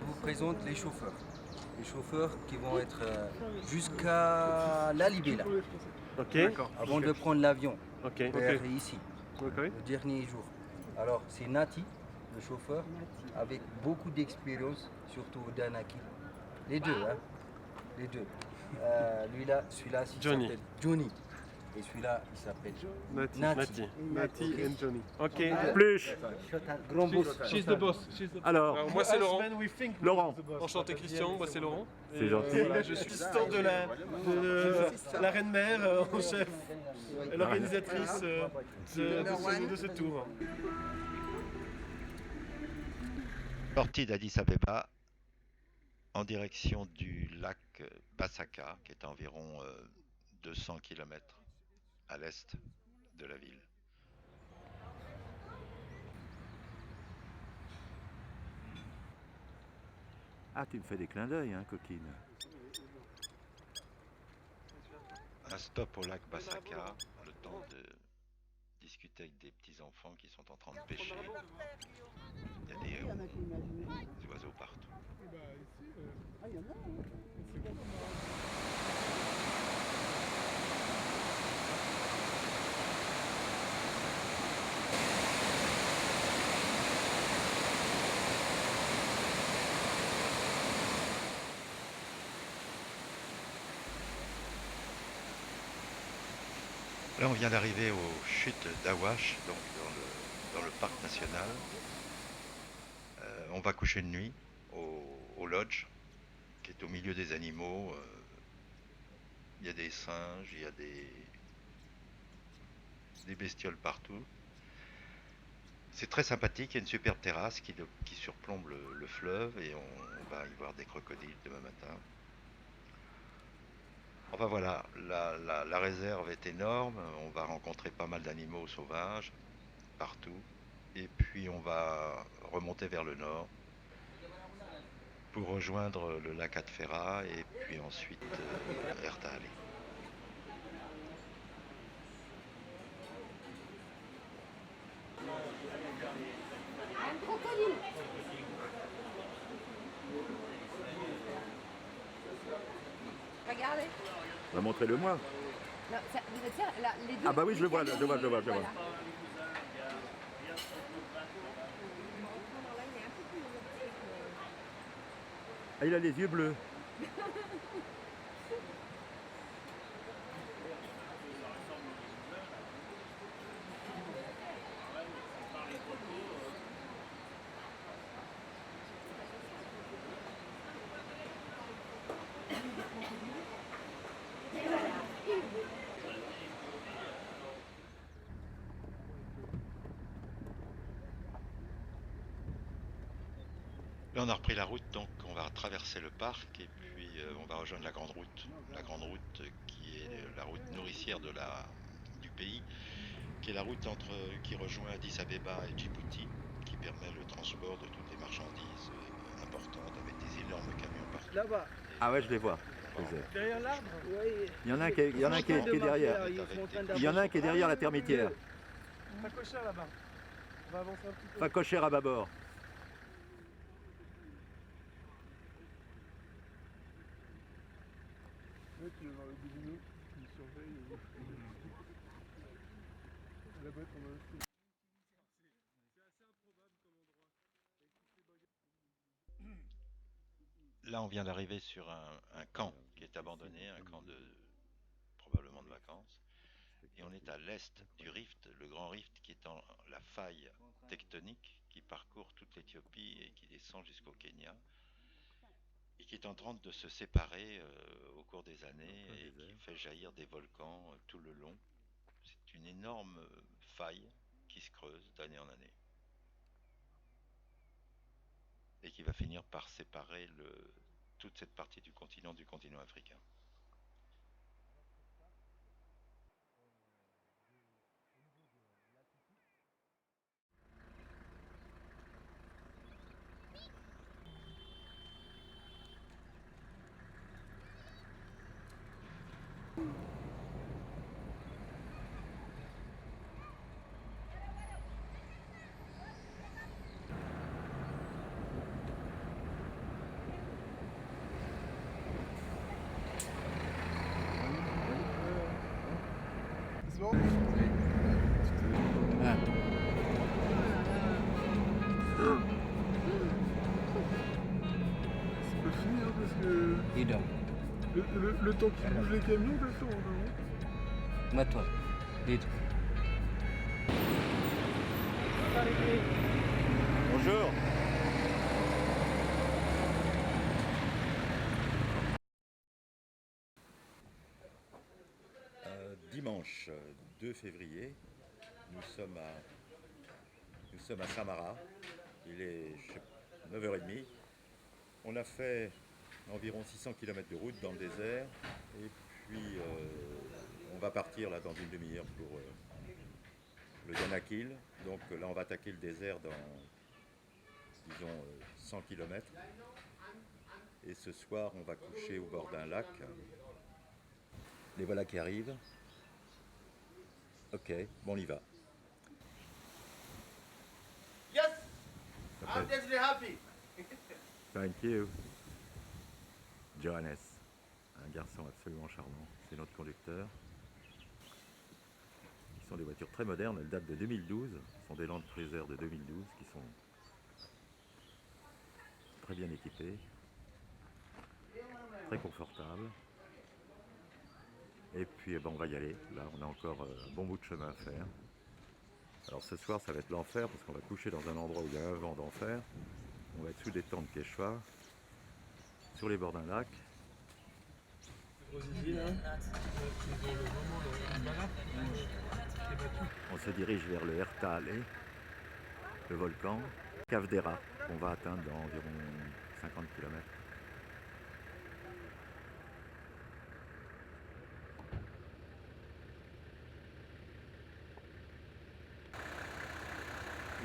vous présente les chauffeurs. Les chauffeurs qui vont être jusqu'à la Libella. Ok. D'accord. Avant de prendre l'avion Ok. vers ici, Ok. le dernier jour. Alors c'est Nati, le chauffeur, avec beaucoup d'expérience, surtout au Danaki. Les deux, hein. Les deux. Celui-là, il Johnny. s'appelle Johnny. Et celui-là, il s'appelle Nati Ok. and Johnny. Ok. Plus. Grand boss. She's the boss. Alors, Moi c'est Laurent. Laurent, Enchanté Christian, moi c'est Laurent. c'est Et, gentil. voilà, je suis Assistant de la reine mère en chef, l'organisatrice de ce tour. Sortie d'Addis Abeba en direction du lac Basaka, qui est à environ 200 km à l'est de la ville. Ah, tu me fais des clins d'œil, hein, coquine. Un stop au lac Basaka, le temps de discuter avec des petits-enfants qui sont en train de pêcher. Il y a des oiseaux partout. Là, on vient d'arriver aux chutes d'Awash, donc dans le parc national. On va coucher de nuit au lodge, qui est au milieu des animaux. Il y a des singes, il y a des bestioles partout. C'est très sympathique, il y a une superbe terrasse qui surplombe le fleuve et on va y voir des crocodiles demain matin. Enfin voilà, la réserve est énorme, on va rencontrer pas mal d'animaux sauvages partout. Et puis on va remonter vers le nord pour rejoindre le lac Atfera et puis ensuite Ertali. Regardez. Va montrer-le moi. Non, ça, tiens, là, les deux. Ah bah oui, je le vois, je le vois. Voilà. Ah, il a les yeux bleus. Là, on a repris la route, donc on va traverser le parc et puis on va rejoindre la grande route. La grande route qui est la route nourricière du pays, qui est la route qui rejoint Addis Abeba et Djibouti, qui permet le transport de toutes les marchandises importantes avec des énormes camions partout. Là-bas, Ah ouais, je les vois. Je les ai. derrière l'arbre. Il y en a un qui est, derrière. Il y en a un qui est derrière la termitière. Pas cochère là-bas. On va avancer un petit peu. Pas cochère à bâbord. Ouais, tu vas voir le Bélino qui surveille la boîte en aussi. Là, on vient d'arriver sur un camp qui est abandonné, un camp probablement de vacances. Et on est à l'est du rift, le grand rift qui est la faille tectonique qui parcourt toute l'Éthiopie et qui descend jusqu'au Kenya. Et qui est en train de se séparer au cours des années et qui fait jaillir des volcans tout le long. C'est une énorme faille qui se creuse d'année en année. Et qui va finir par séparer toute cette partie du continent africain. C'est pas fini, hein, parce que Et donc, le temps qui bouge les camions, t'as le temps, non? maintenant, les deux. Bonjour. Dimanche 2 février, nous sommes à Samara. Il est 9h30. On a fait environ 600 km de route dans le désert et puis on va partir là dans une demi-heure pour le Danakil. Donc là on va attaquer le désert dans disons 100 km et ce soir on va coucher au bord d'un lac. Les voilà qui arrivent. Ok, bon on y va. Yes, I'm definitely happy. Thank you. Johannes, un garçon absolument charmant, c'est notre conducteur. Ce sont des voitures très modernes, elles datent de 2012, ce sont des Land Cruiser de 2012 qui sont très bien équipées, très confortables. Et puis on va y aller, là on a encore un bon bout de chemin à faire. Alors ce soir ça va être l'enfer parce qu'on va coucher dans un endroit où il y a un vent d'enfer. On va être sous des tentes Quechua, sur les bords d'un lac. On se dirige vers le Ertaale, le volcan, Cavdera, qu'on va atteindre dans environ 50 km.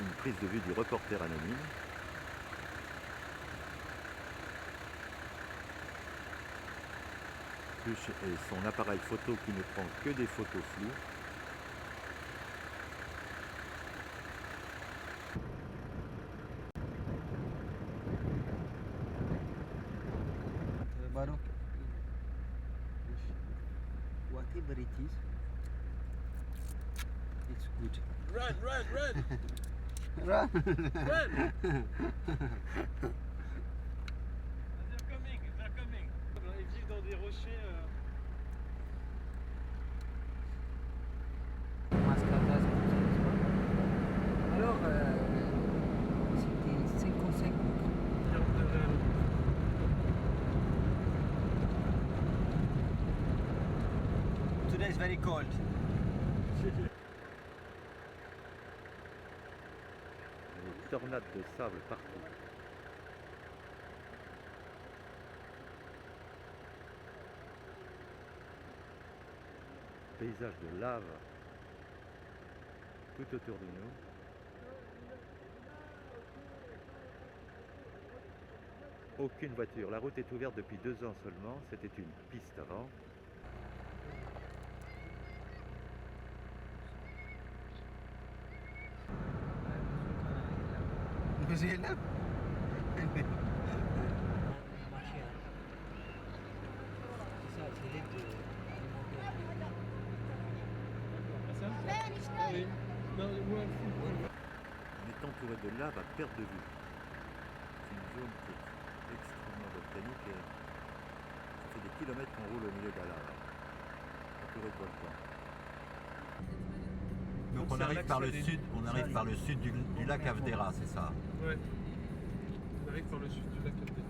Une prise de vue du reporter anonyme. Et son appareil photo qui ne prend que des photos floues. Baru, whatever it is, it's good. Run, run, run! Run! Run! They're coming, they're coming. Ils vivent dans des rochers. Alors, c'était 55 Today is very cold. Des tornades de sable partout. Paysage de lave tout autour de nous. Aucune voiture. La route est ouverte depuis 2 ans seulement. C'était une piste avant. Vous là? On est entouré de lave à perte de vue. C'est une zone qui est extrêmement volcanique et ça fait des kilomètres qu'on roule au milieu de la lave. Entouré de volcans. Donc on arrive par le sud, du lac Avdera, c'est ça? Ouais. On arrive par le sud du lac Cavdera.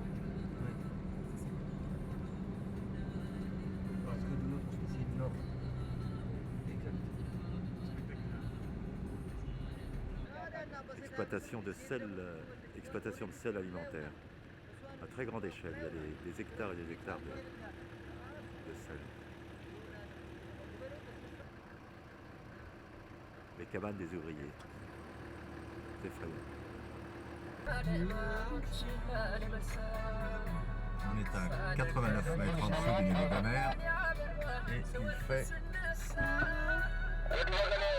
Parce que de l'autre côté, c'est le nord. Exact. Exploitation de sel alimentaire à très grande échelle. Il y a des hectares et des hectares de sel. Les cabanes des ouvriers. C'est effrayant. On est à 89 mètres en dessous du niveau de la mer et il fait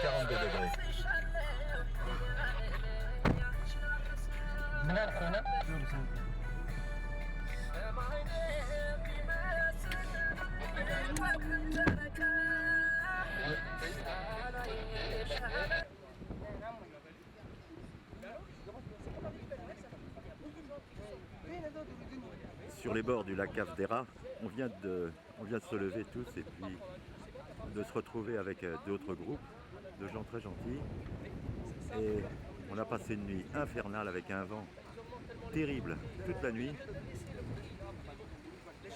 42 degrés. sur les bords du lac Cavdera. On vient de se lever tous et puis de se retrouver avec d'autres groupes de gens très gentils. Et on a passé une nuit infernale avec un vent terrible toute la nuit.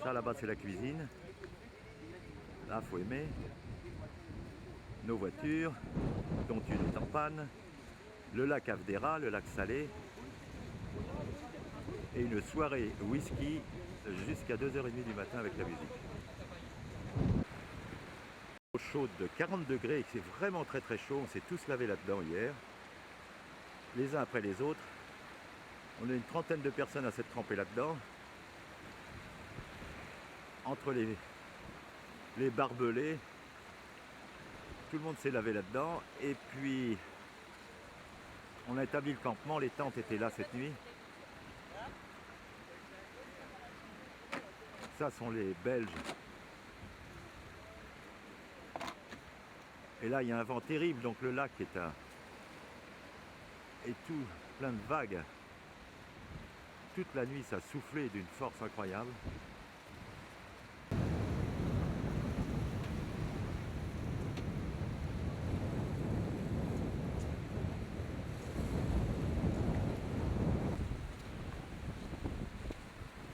Ça là-bas c'est la cuisine. Là faut aimer. Nos voitures, dont une est en panne. Le lac Cavdera, le lac salé. Et une soirée whisky jusqu'à 2h30 du matin avec la musique. Eau chaude de 40 degrés et c'est vraiment très très chaud. On s'est tous lavé là-dedans hier, les uns après les autres. On a une trentaine de personnes à s'être trempées là-dedans. Entre les barbelés, tout le monde s'est lavé là-dedans. Et puis, on a établi le campement, les tentes étaient là cette nuit. Ça sont les Belges. Et là, il y a un vent terrible, donc le lac est tout plein de vagues. Toute la nuit, ça soufflait d'une force incroyable.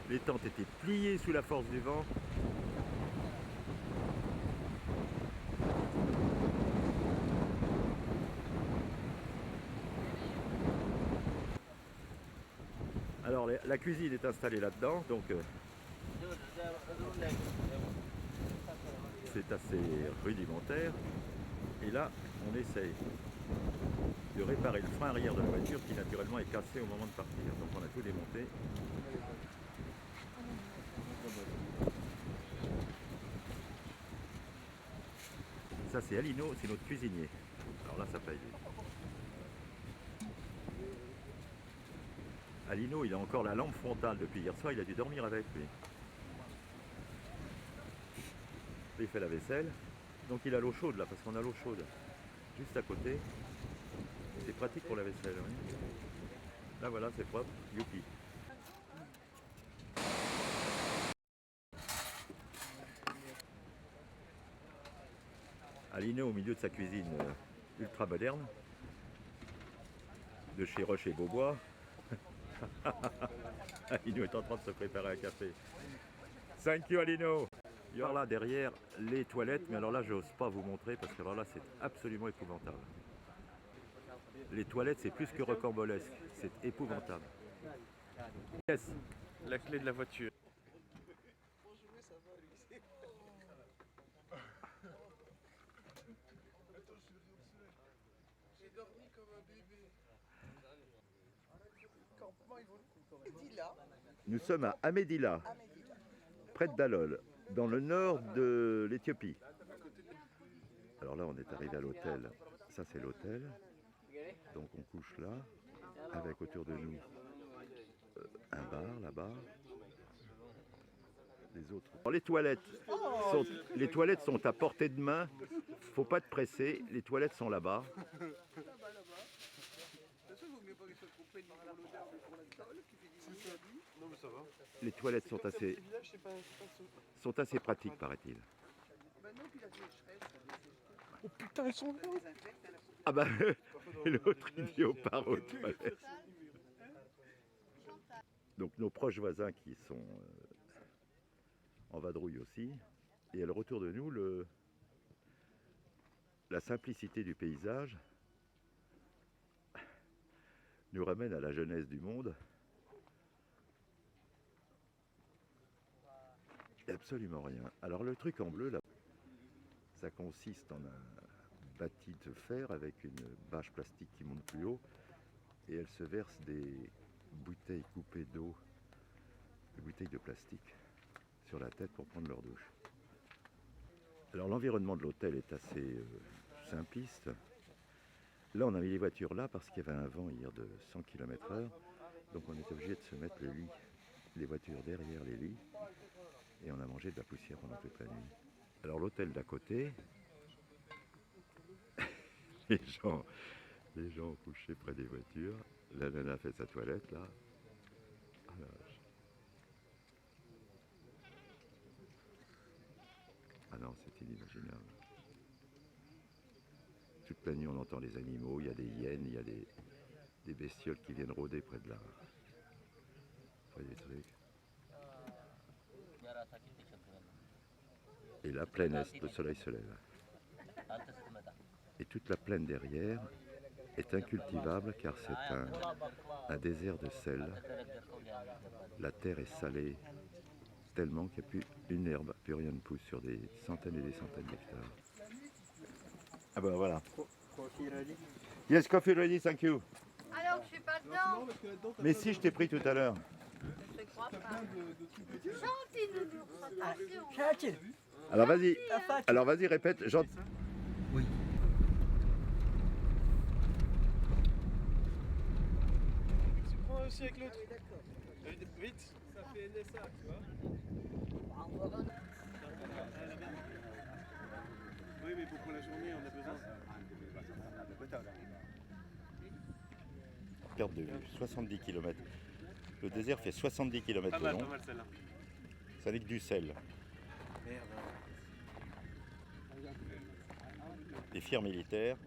Les tentes étaient pliées sous la force du vent. Alors la cuisine est installée là-dedans, donc c'est assez rudimentaire. Et là, on essaye de réparer le frein arrière de la voiture qui naturellement est cassé au moment de partir. Donc on a tout démonté. Ça c'est Alino, c'est notre cuisinier. Alors là ça paye. Alino il a encore la lampe frontale depuis hier soir, il a dû dormir avec lui. Il fait la vaisselle, donc il a l'eau chaude là, parce qu'on a l'eau chaude juste à côté. C'est pratique pour la vaisselle. Oui. Là voilà, c'est propre, youpi. Alino au milieu de sa cuisine ultra moderne, de chez Roche et Beaubois. Alino est en train de se préparer un café. Thank you Alino. Il y aura là derrière les toilettes, mais alors là j'ose pas vous montrer parce que alors là c'est absolument épouvantable. Les toilettes c'est plus que rocambolesque, c'est épouvantable. Yes. La clé de la voiture. J'ai dormi comme un bébé. Nous sommes à Amedila, près de Dalol, dans le nord de l'Éthiopie. Alors là on est arrivé à l'hôtel, ça c'est l'hôtel, donc on couche là, avec autour de nous un bar là-bas. Les autres. Alors, les toilettes sont à portée de main, faut pas te presser, les toilettes sont là-bas. Les toilettes sont assez pratiques, paraît-il. Oh putain, elles sont là. Ah bah, l'autre idiot part aux toilettes. Donc nos proches voisins qui sont en vadrouille aussi. Et à le retour de nous, la simplicité du paysage nous ramène à la jeunesse du monde. Absolument rien. Alors le truc en bleu là, ça consiste en un bâti de fer avec une bâche plastique qui monte plus haut et elle se verse des bouteilles coupées d'eau, des bouteilles de plastique sur la tête pour prendre leur douche. Alors l'environnement de l'hôtel est assez simpliste. Là on a mis les voitures là parce qu'il y avait un vent hier de 100 km/h, donc on est obligé de se mettre les voitures derrière les lits. Et on a mangé de la poussière pendant toute la nuit. Alors l'hôtel d'à côté, les gens ont couché près des voitures. La nana fait sa toilette là. Alors, non, c'est inimaginable. Toute la nuit, on entend les animaux, il y a des hyènes, il y a des bestioles qui viennent rôder près de là. Enfin, des trucs. Et là, plein est, le soleil se lève. Et toute la plaine derrière est incultivable car c'est un désert de sel. La terre est salée tellement qu'il n'y a plus une herbe, plus rien ne pousse sur des centaines et des centaines d'hectares. Ah ben voilà. Yes, coffee ready, thank you. Alors, je suis pas dedans. Mais si, je t'ai pris tout à l'heure. Je crois pas. Gentil, nounours, attention. Alors vas-y, répète. Oui. Tu prends aussi avec l'autre. Vite, ça fait NSA, tu vois. Oui, mais pour la journée, on a besoin. Perte de vue, 70 km. Le désert fait 70 km de long. Pas mal celle-là. Ça n'est que du sel. Des fiers militaires.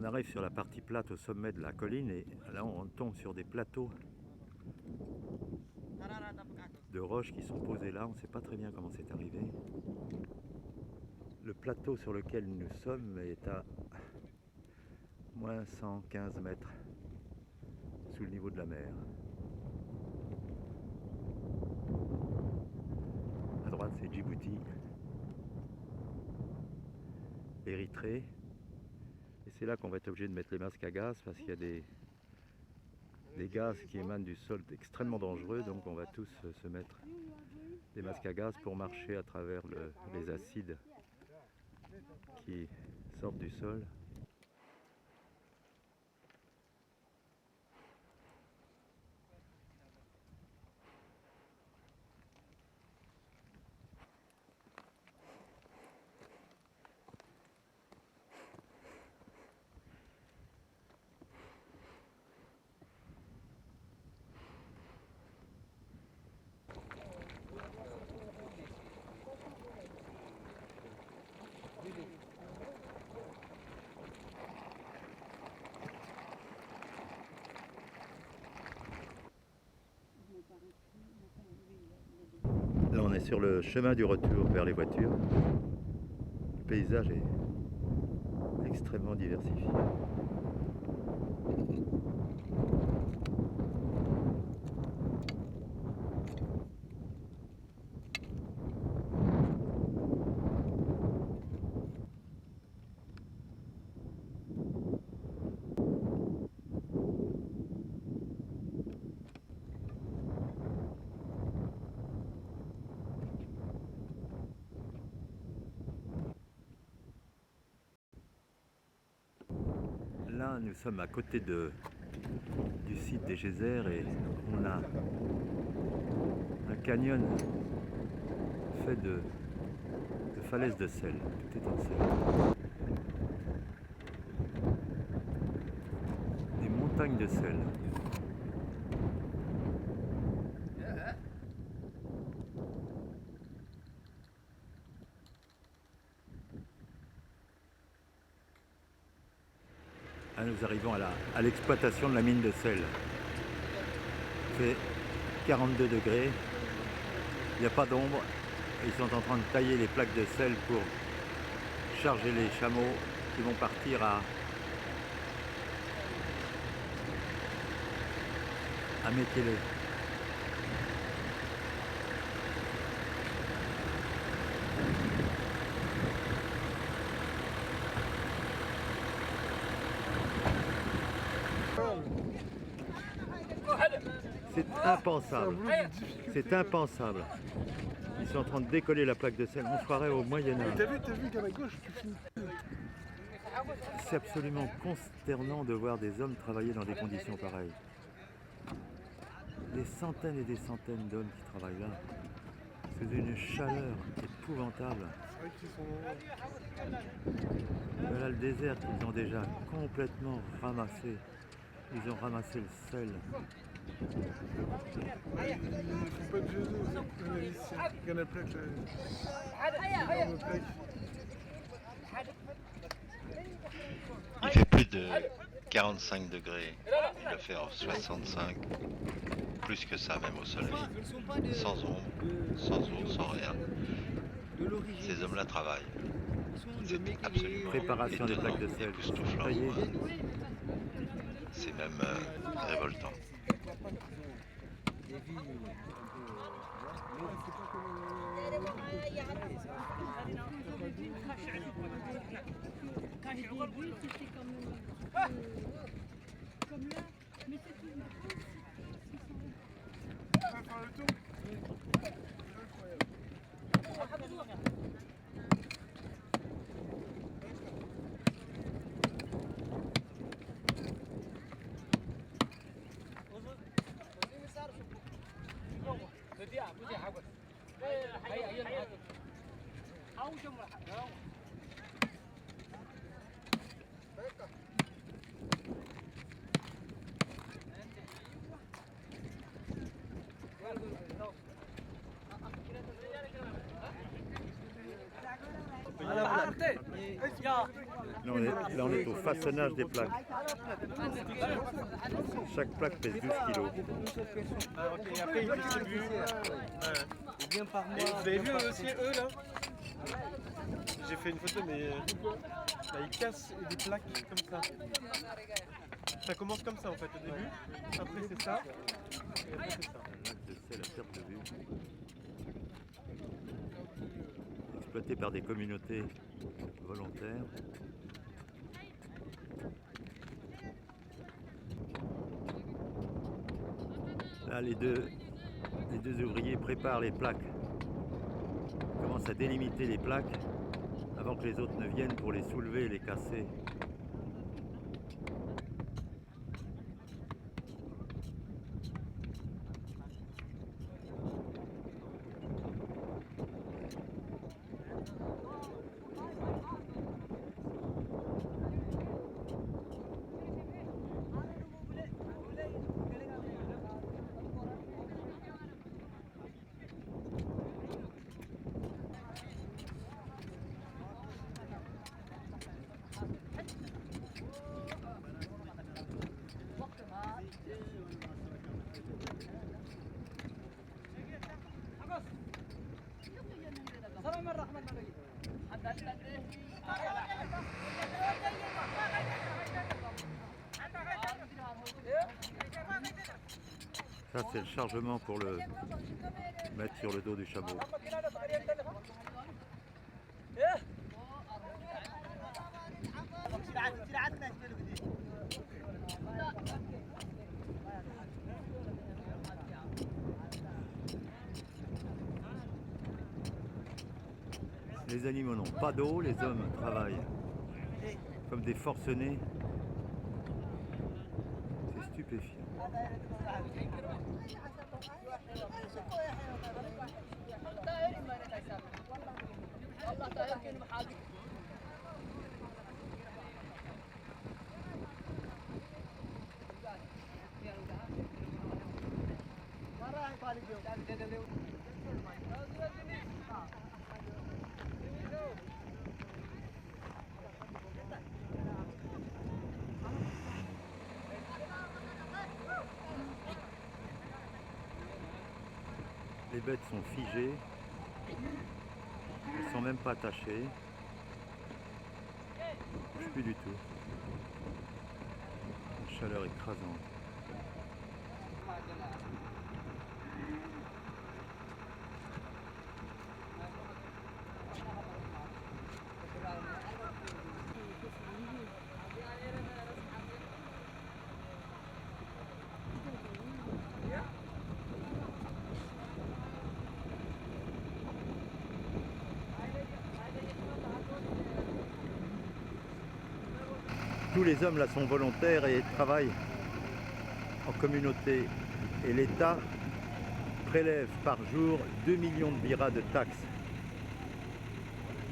On arrive sur la partie plate au sommet de la colline et là on tombe sur des plateaux de roches qui sont posés là. On ne sait pas très bien comment c'est arrivé. Le plateau sur lequel nous sommes est à moins 115 mètres sous le niveau de la mer. À droite c'est Djibouti, Érythrée. Et c'est là qu'on va être obligé de mettre les masques à gaz parce qu'il y a des gaz qui émanent du sol extrêmement dangereux. Donc on va tous se mettre des masques à gaz pour marcher à travers les acides qui sortent du sol. Là on est sur le chemin du retour vers les voitures. Le paysage est extrêmement diversifié. Là, nous sommes à côté du site des geysers et on a un canyon fait de falaises de sel. Tout est en sel. Des montagnes de sel. Là, nous arrivons à l'exploitation de la mine de sel. Il fait 42 degrés, il n'y a pas d'ombre. Ils sont en train de tailler les plaques de sel pour charger les chameaux qui vont partir à Mekele. C'est impensable. C'est impensable. Ils sont en train de décoller la plaque de sel. On se croirait au Moyen-Âge. T'as vu qu'à ma gauche, tu finis. C'est absolument consternant de voir des hommes travailler dans des conditions pareilles. Des centaines et des centaines d'hommes qui travaillent là. sous une chaleur épouvantable. C'est vrai qu'ils sont... Voilà le désert qu'ils ont déjà complètement ramassé. Ils ont ramassé le sel. Ouais, ils ne font pas de jeu d'eau, les Haïtiens. Il y en a plein que... énorme plaque. Il fait plus de 45 degrés. Il doit faire 65. Plus que ça même au soleil. Sans ombre, sans eau, sans rien. Ces hommes-là travaillent. C'est absolument Préparation des étonnant, plaques de sel. époustouflant. Taillé. C'est même révoltant. Des vies un peu. Quand j'ai vu, c'était comme là, mais c'est tout. On va faire le tour. Là, on est au façonnage des plaques. Chaque plaque pèse 12 kilos. Ah, ok, et après ils distribuent. Bien par Et vous avez vu aussi eux là? J'ai fait une photo mais là, ils cassent des plaques comme ça. Ça commence comme ça en fait au début, après c'est ça, et après c'est ça. De sel à perte de vue. Exploité par des communautés volontaires. Là, les deux ouvriers préparent les plaques. Ils commencent à délimiter les plaques avant que les autres ne viennent pour les soulever et les casser. Ça, c'est le chargement pour le mettre sur le dos du chameau. Les animaux n'ont pas d'eau, les hommes travaillent comme des forcenés. C'est stupéfiant. Les bêtes sont figées, elles sont même pas attachées, elles ne bougent plus du tout. Une chaleur écrasante. Tous les hommes là sont volontaires et travaillent en communauté. Et l'État prélève par jour 2 millions de birras de taxes.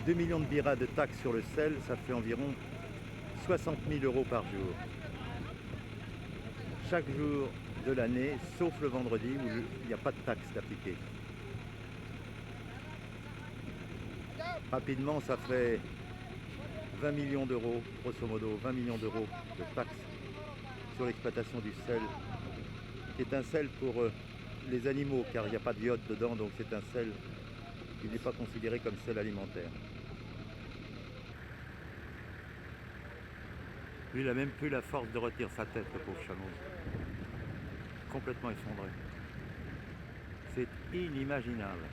2 millions de birras de taxes sur le sel, ça fait environ 60 000 € par jour. Chaque jour de l'année, sauf le vendredi où il n'y a pas de taxes d'appliquer. Rapidement, ça fait 20 millions d'euros, grosso modo, 20 millions d'euros de taxes sur l'exploitation du sel, qui est un sel pour les animaux, car il n'y a pas d'iode dedans, donc c'est un sel qui n'est pas considéré comme sel alimentaire. Lui, il n'a même plus la force de retirer sa tête, le pauvre chameau. Complètement effondré. C'est inimaginable.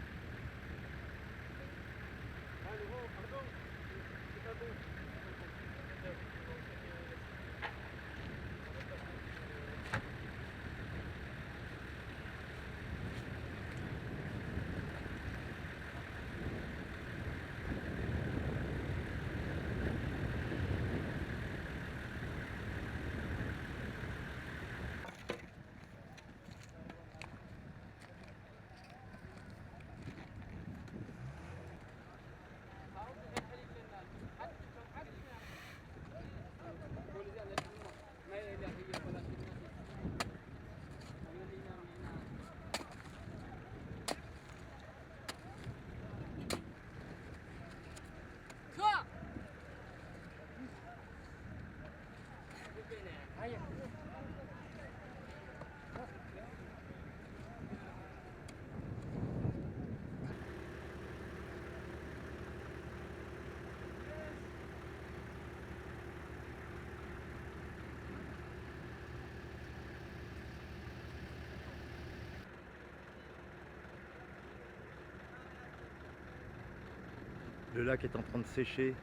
Le lac est en train de sécher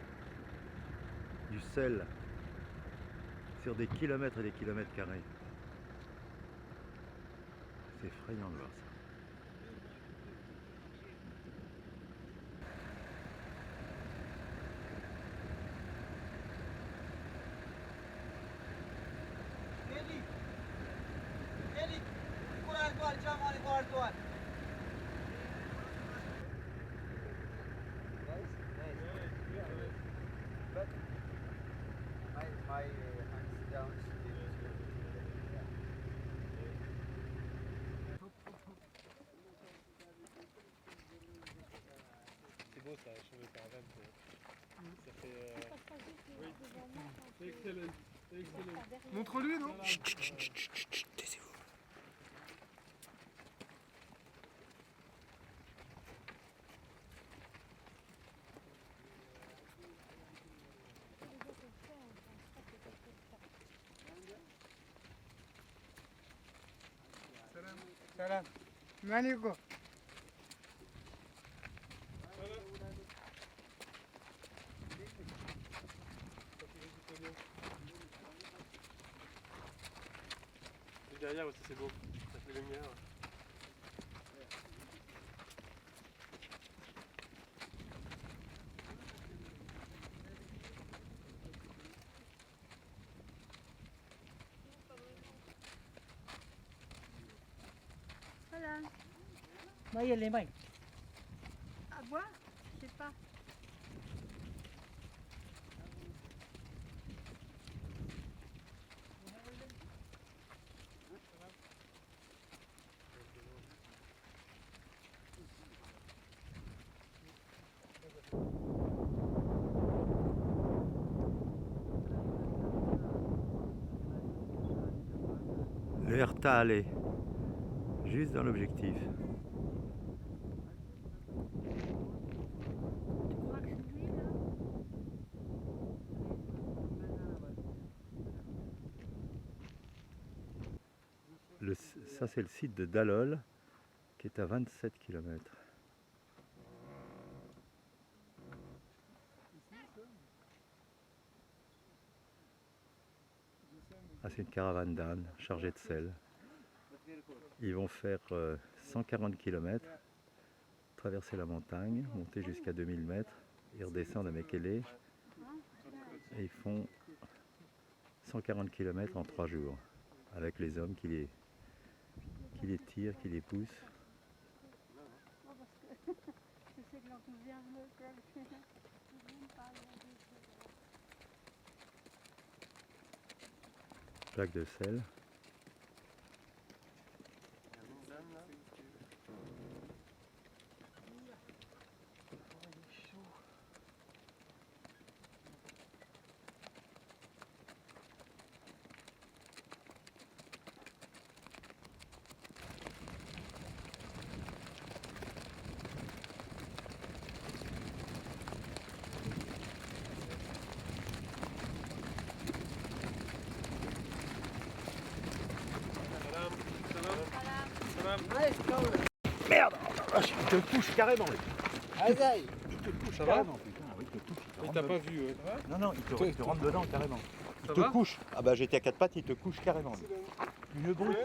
du sel sur des kilomètres et des kilomètres carrés. C'est effrayant de voir ça. C'est beau ça, chemin de caravane. Ça fait. Oui. Excellent. Excellent. Montre-lui, non? Chut, chut, chut, chut, chut, chut, taisez-vous. Salam. Manico. Et derrière aussi c'est beau, ça fait lumière. Voilà. Moi, il y a les mains. À boire? Je sais pas. Le Herta allait juste dans l'objectif. Tu crois que c'est lui, là? Ça c'est le site de Dalol qui est à 27 km. Ah, c'est une caravane d'ânes chargée de sel. Ils vont faire 140 km, traverser la montagne, monter jusqu'à 2000 mètres et redescendre à Mekele. Et ils font 140 km en 3 jours avec les hommes qui les tirent, qui les poussent. Je sais que l'enthousiasme, quoi. Je n'aime pas regarder ça. Plaque de sel. Merde, il te couche carrément. Il te couche carrément, putain. Il te couche. Il t'a pas vu, ouais. Non, non, il te rentre dedans carrément. Il Ça te va couche. Ah bah j'étais à quatre pattes, il te couche carrément. Une brute.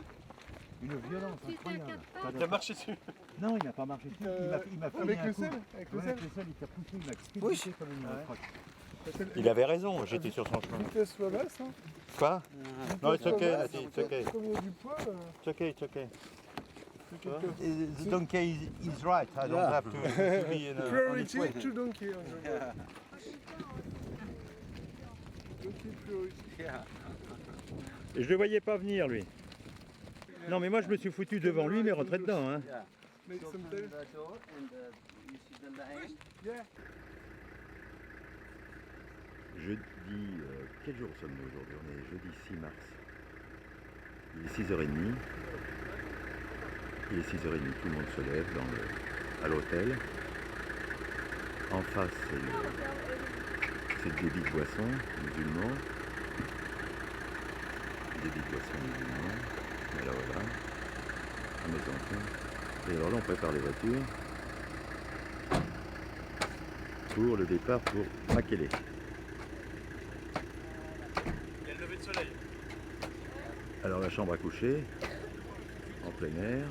Une violence incroyable. Il a marché dessus. Non, il n'a pas marché dessus. Il m'a filé Avec un le coup. sel, avec le Ouais, sel. avec le sel, il t'a poussé, il m'a expulsé comme une crotte. Il avait raison, j'étais sur son chemin. Vitesse soit basse, hein. Quoi? Non, it's okay, Nati, it's okay. Comme il y a du poids, It's okay, it's okay. c'est quelque The donkey is right. I don't have to be in Priority to donkey. Donkey priority. Et je le voyais pas venir lui. Non mais moi je me suis foutu devant lui mais rentré dedans. Hein. Make some tail. Yeah. Jeudi, quel jour sommes-nous aujourd'hui? On est jeudi 6 mars. Il est 6h30. Il est 6h30, tout le monde se lève à l'hôtel. En face, c'est le débit de boissons musulmans. Débit de boissons musulmans. Voilà, voilà. À mes enfants. Et alors là, on prépare les voitures pour le départ pour Makélé. Il y a le lever de soleil. Alors la chambre à coucher, en plein air.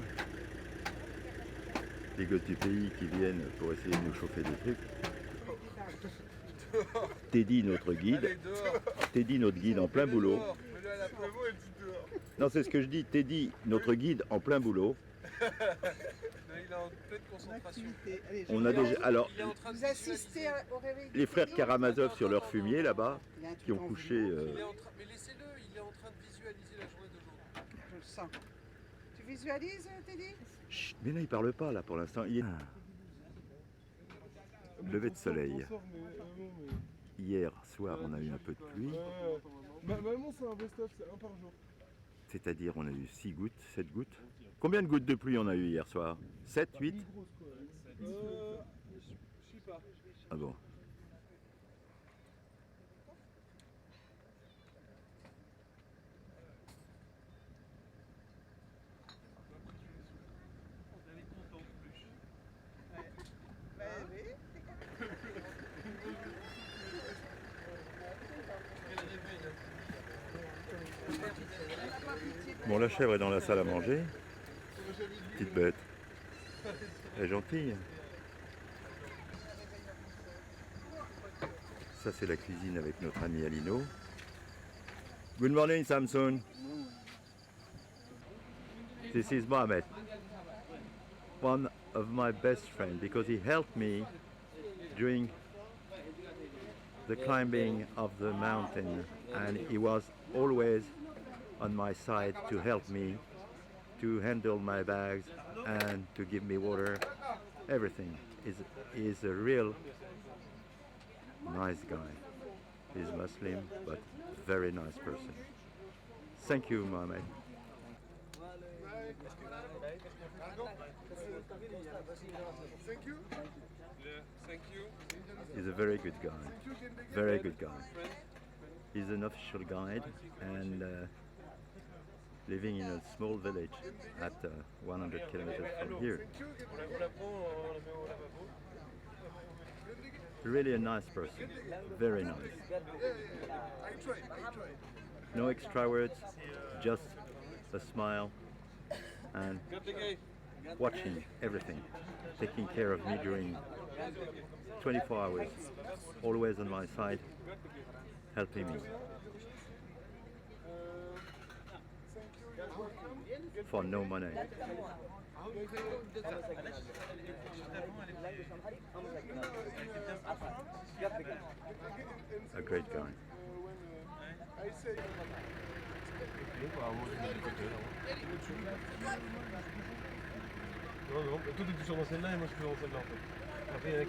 Les gosses du pays qui viennent pour essayer de nous chauffer des trucs. Teddy notre guide. Teddy notre guide en plein boulot. Non c'est ce que je dis, Teddy notre guide en plein boulot. Il est en pleine concentration. On a déjà. Alors Il est en train de Vous assistez au réveil les frères Karamazov sur leur fumier là-bas, qui ont couché. Mais laissez-le, il est en train de visualiser la journée d'aujourd'hui. Je le sens. Tu visualises, Teddy? Chut, mais là il parle pas là pour l'instant. Il est... Lever de soleil. Hier soir on a eu un peu de pluie. Maman, c'est un best-of, c'est un par jour. C'est-à-dire on a eu 6 gouttes, 7 gouttes. Combien de gouttes de pluie on a eu hier soir? 7, 8? Je sais pas. Ah bon. Bon, la chèvre est dans la salle à manger. Petite bête. Elle est gentille. Ça, c'est la cuisine avec notre ami Alino. Good morning, Samson. This is Mohamed. One of my best friends because he helped me during the climbing of the mountain and he was always on my side to help me to handle my bags and to give me water, everything. He's a real nice guy. He's Muslim but very nice person. Thank you, Mohamed. Thank you. Thank you. He's a very good guy. Very good guy. He's an official guide and living in a small village at 100 kilometers from here. Really a nice person. Very nice. No extra words, just a smile and watching everything, taking care of me during 24 hours, always on my side, helping me. for no money. A great guy. Non, non, toi t'es toujours dans celle-là et moi je suis toujours dans celle-là en fait. Après, il y a la...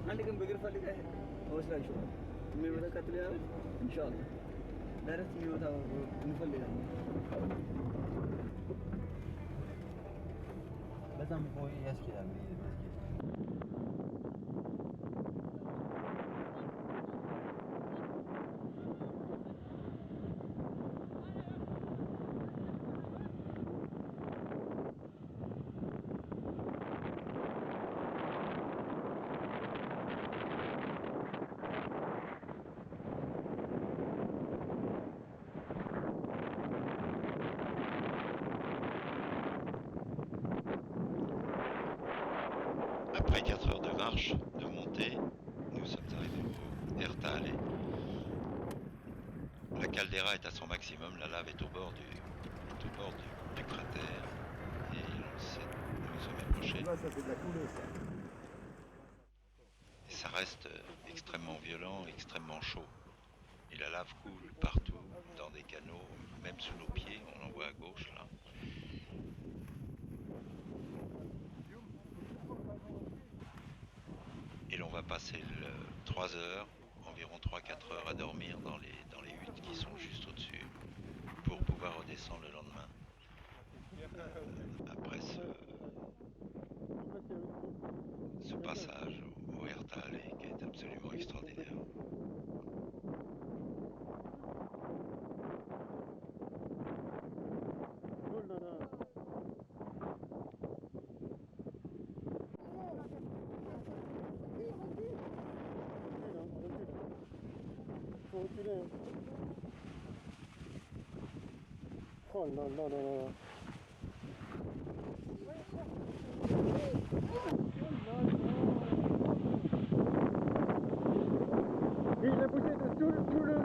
عندكم بقرفة اللي جاي هو سلاك شو مي بدك تلاقي إن شاء الله دارت مي وتا نفلي بس هم فوق يسكت عم Après 4 heures de marche, de montée, nous sommes arrivés au Ertaale. La caldeira est à son maximum, la lave est au bord du cratère et nous sommes approchés. Là, ça fait de la coulée, ça. Et ça reste extrêmement violent, extrêmement chaud. Et la lave coule partout, dans des canaux, même sous nos pieds, on en voit à gauche là. Et l'on va passer 3 heures, environ 3-4 heures à dormir dans les huttes qui sont juste au-dessus pour pouvoir redescendre le lendemain. Après ce passage au Ertaale qui est absolument extraordinaire. Oh là là là là. Et il a bougé de tout le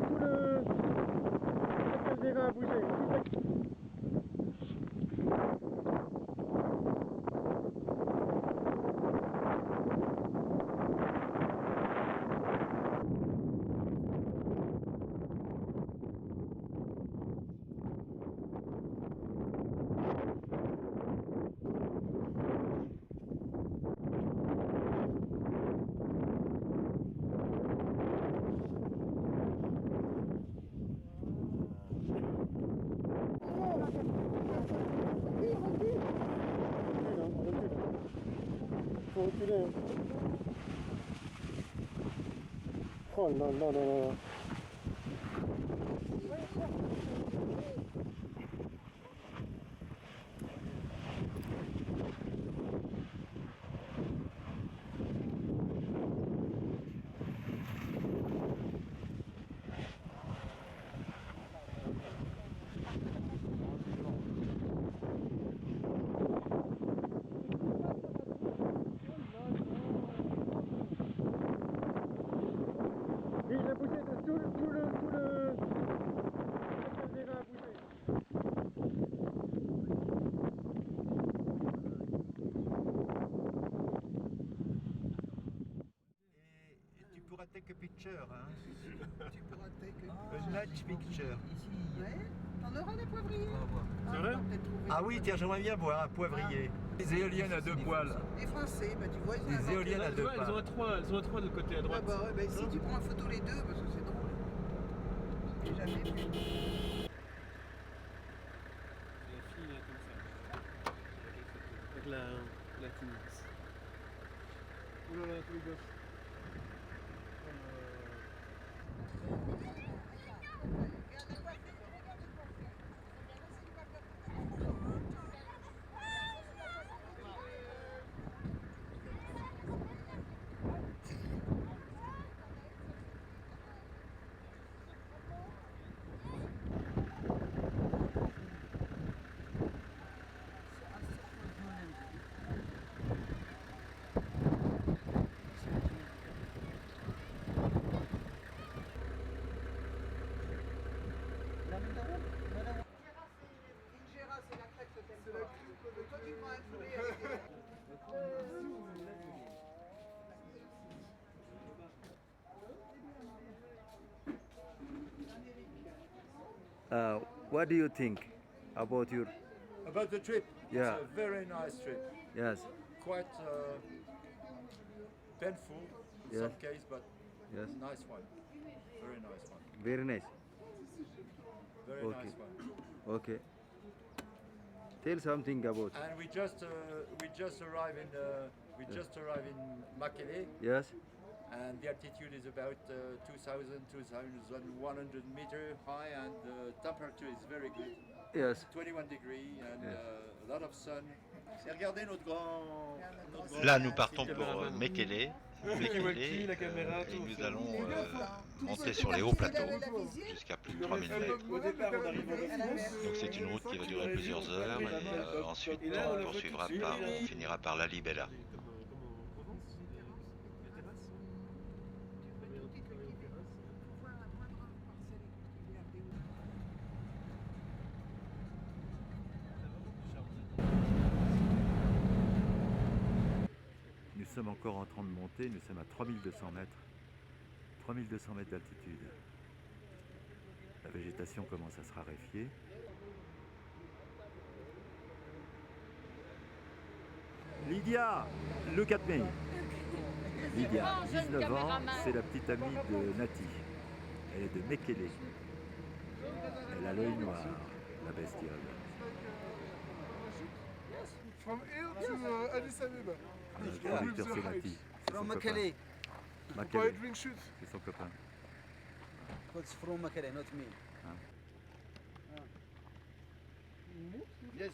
caldeira a bougé. Faut reculer. Oh là là là là. Et il a bougé de tout le caldeira a bougé. Et tu pourras take a picture, hein? Tu pourras take A large picture. Ici, Ouais. On aura des poivriers. On va voir. C'est vrai? Ah oui, tiens, j'aimerais bien boire un poivrier. Des éoliennes à deux poils. Les Français, bah tu vois, ils ont Des inventé. éoliennes à deux Elles ont poils. elles ont trois de l'autre côté à Ah droite. bah ouais, bah si tu prends en photo les deux, parce que c'est drôle. J'ai jamais vu. La fille là, comme ça. Avec la tenue. Oh là là, tous les gosses. Injera, c'est la crêpe que t'aimes pas. Toi, tu prends un poulet avec des... What do you think about your... About the trip, Yeah. it's a very nice trip. Yes, Quite painful in Yes. some case, but yes. nice one. Very nice one. Very nice. Very Okay. nice one. Okay. Tell something about... And we just arrived in Makele, Yes, and the altitude is about 2,100 meter high, and the temperature is very good. yes. 21 degrees and Yes. a lot of sun. Et regardez notre grand. Là, nous partons pour caméraman. Mekele. Walkie, la caméra, Et tout. nous allons Tous monter ceux sur qui les hauts ont plateaux la visière, jusqu'à plus de 3000 mètres. Au départ, on arrive à Donc c'est une route qui va durer plusieurs heures et ensuite Et là, on on la poursuivra voit tout de par, suite. on finira par la Libella. Comme en Provence, la terrasse. voir la moindre parcelle cultivée à Béou. Nous sommes encore en train de monter, nous sommes à 3200 mètres. 3200 mètres d'altitude. La végétation commence à se raréfier. Lydia, look at me. Lydia, 19 ans, c'est la petite amie de Nati. Elle est de Mekele. Elle a l'œil noir, la bestiole. From here to Addis Ababa. Le producteur c'est Nati. C'est From son copain. Makele. Buy drink shoot. C'est son copain. It's from Makele, not me. Yes,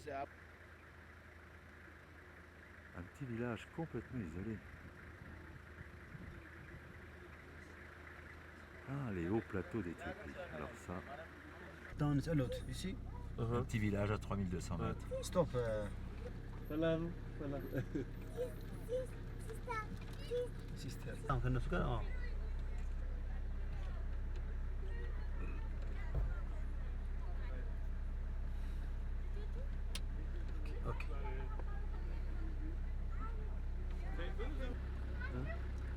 Un petit village complètement isolé. Ah, les hauts plateaux d'Éthiopie. Alors ça, Down a lot, you see? un petit village à 3200 mètres. Stop. Salam. Salam. Sister. Ok.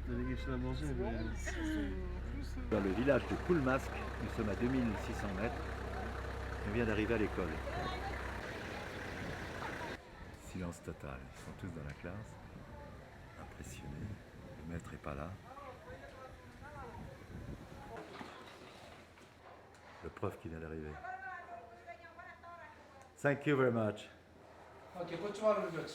Vous avez quelque chose à manger, Dans le village de Koulmask, nous sommes à 2600 mètres. On vient d'arriver à l'école. Silence total. Ils sont tous dans la classe. Impressionnés. Le maître n'est pas là. Le prof qui vient d'arriver. Thank you very much. Okay, which one we got?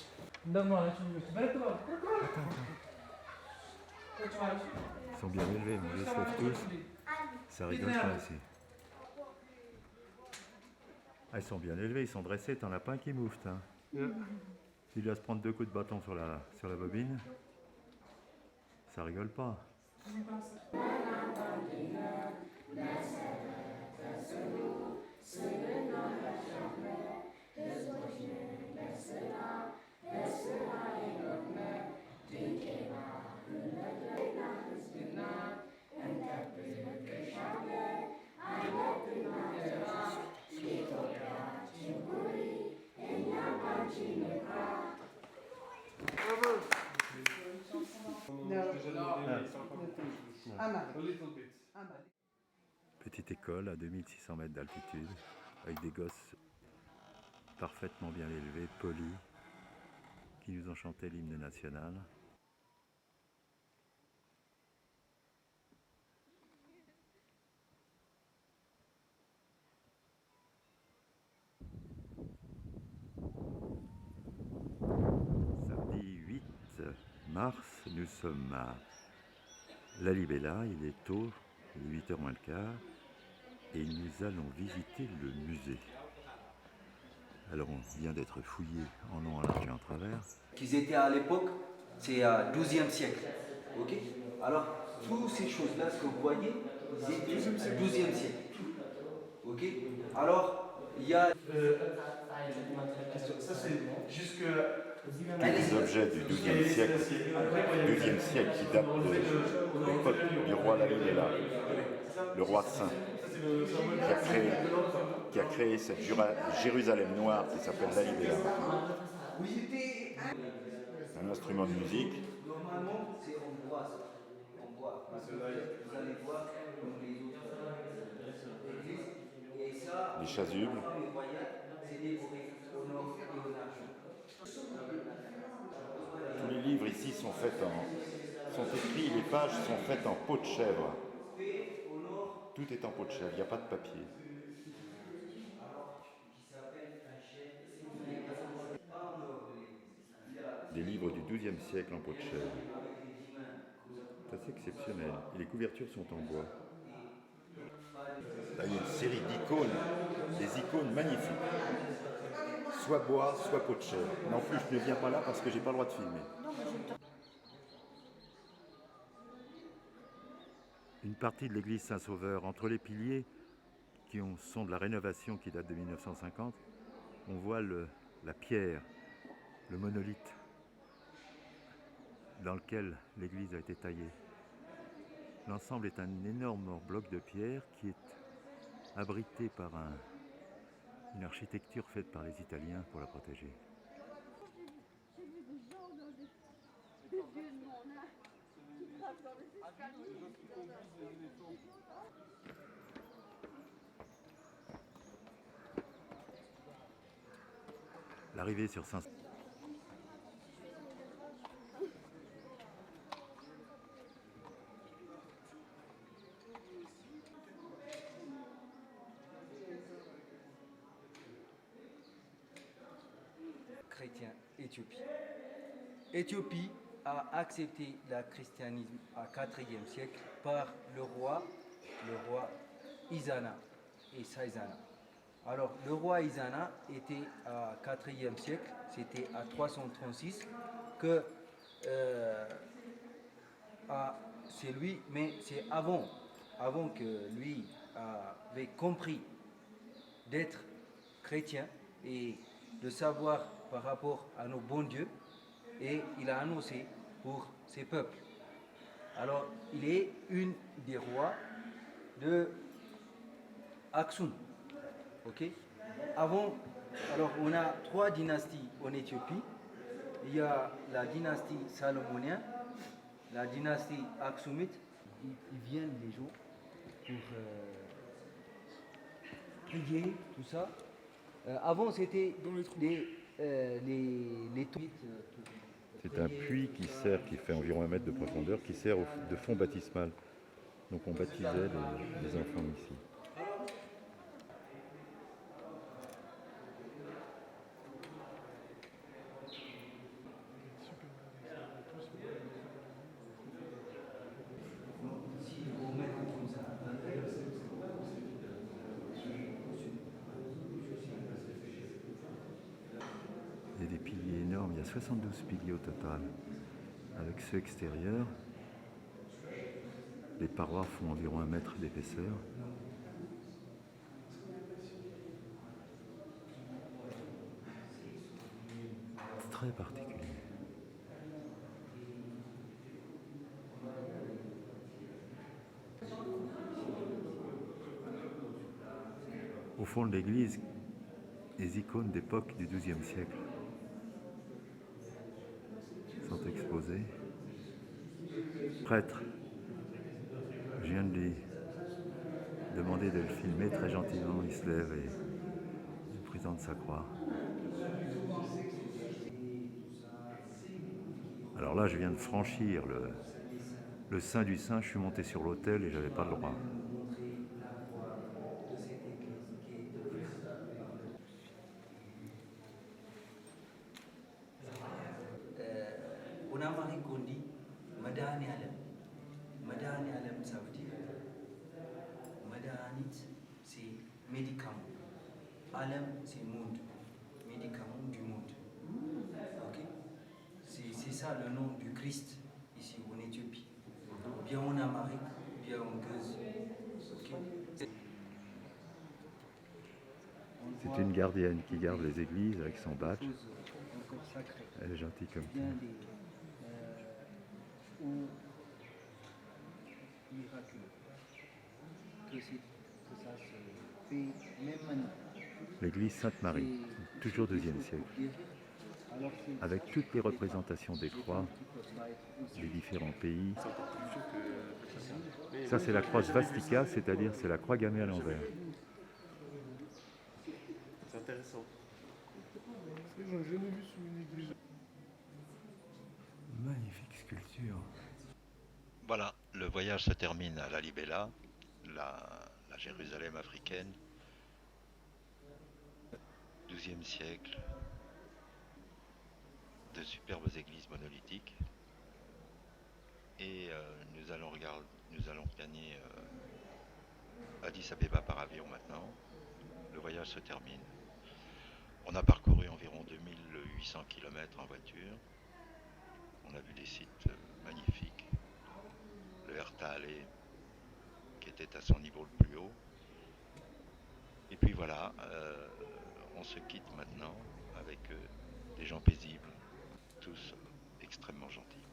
Ils sont bien élevés, on les lève tous. Ça rigole pas ici. Ah, ils sont bien élevés, ils sont dressés, t'en as pas un qui moufte. Hein. Il doit se prendre 2 coups de bâton sur la bobine. Ça rigole pas. Petite école à 2600 mètres d'altitude. avec des gosses parfaitement bien élevés, polis, qui nous ont chanté l'hymne national. Samedi 8 mars, nous sommes à La Libella, il est tôt, il est 8h moins le quart, et nous allons visiter le musée. Alors on vient d'être fouillé en long, en large et en travers. Qu'ils étaient à l'époque, c'est à 12e siècle. Ok. Alors, toutes ces choses-là, ce que vous voyez, ils étaient au 12e siècle. Ok. Alors, il y a. Ça, c'est jusque. Tous les objets du XIIe siècle, qui datent de l'époque du roi La Libella, le roi saint, qui a créé cette Jérusalem noire qui s'appelle La Libella. Un instrument de musique. Normalement, c'est en bois. En bois. Vous allez voir comme les autres églises. Et ça, Les chasubles. c'est décoré au nord et au argent. Tous les livres ici sont écrits, les pages sont faites en peau de chèvre. Tout est en peau de chèvre, il n'y a pas de papier. Des livres du XIIe siècle en peau de chèvre. C'est assez exceptionnel. Et les couvertures sont en bois. Là, il y a une série d'icônes, des icônes magnifiques. Soit bois, soit peau de chèvre. Mais en plus, je ne viens pas là parce que j'ai pas le droit de filmer. Une partie de l'église Saint-Sauveur, entre les piliers qui sont de la rénovation qui date de 1950, on voit la pierre, le monolithe dans lequel l'église a été taillée. L'ensemble est un énorme bloc de pierre qui est abrité par une architecture faite par les Italiens pour la protéger. J'ai vu des gens dans des vieux de mon âge qui gravent dans les escaliers. L'arrivée sur Saint chrétien Éthiopie. Éthiopie a accepté le christianisme au IVe siècle par le roi Izana et Saizana. Alors le roi Izana était au IVe siècle, c'était à 336 que c'est lui, mais c'est avant que lui avait compris d'être chrétien et de savoir par rapport à nos bons dieux, et il a annoncé pour ses peuples. Alors, il est une des rois de Aksum. Ok. Alors on a 3 dynasties en Éthiopie. Il y a la dynastie salomonienne, la dynastie aksumite. Ils viennent les gens pour prier, tout ça. Avant, c'était les tweets. C'est un puits qui fait environ 1 mètre de profondeur, qui sert de fond baptismal. Donc on baptisait les enfants ici. Il y a des piliers énormes, il y a 72 piliers au total. Avec ceux extérieurs, les parois font environ 1 mètre d'épaisseur. C'est très particulier. Au fond de l'église, les icônes d'époque du XIIe siècle sont exposées. Prêtre, je viens de lui demander de le filmer très gentiment, il se lève et de sa croix. Alors là, je viens de franchir le Saint du Saint, je suis monté sur l'autel et j'avais pas le droit. On a marqué qu'on dit Madani Alem. Madani Alem, ça veut dire Madanit, c'est médicament. Alem, c'est monde. Médicament du monde. Ok? C'est ça le nom du Christ ici en Éthiopie. Bien en Amérique, bien en Grèce. Okay? C'est une gardienne qui garde les églises avec son badge. Elle est gentille comme ça. L'église Sainte-Marie, toujours 2e siècle, avec toutes les représentations des croix des différents pays. Ça c'est la croix svastika, c'est-à-dire c'est la croix gammée à l'envers. C'est intéressant. J'en ai jamais vu sur une église. Magnifique sculpture. Voilà, le voyage se termine à Lalibela, la Jérusalem africaine, 12e siècle, de superbes églises monolithiques. Et nous allons gagner Addis Abeba par avion maintenant. Le voyage se termine. On a parcouru environ 2800 km en voiture. On a vu des sites magnifiques. Le Ertale, qui était à son niveau le plus haut. Et puis voilà, on se quitte maintenant avec des gens paisibles, tous extrêmement gentils.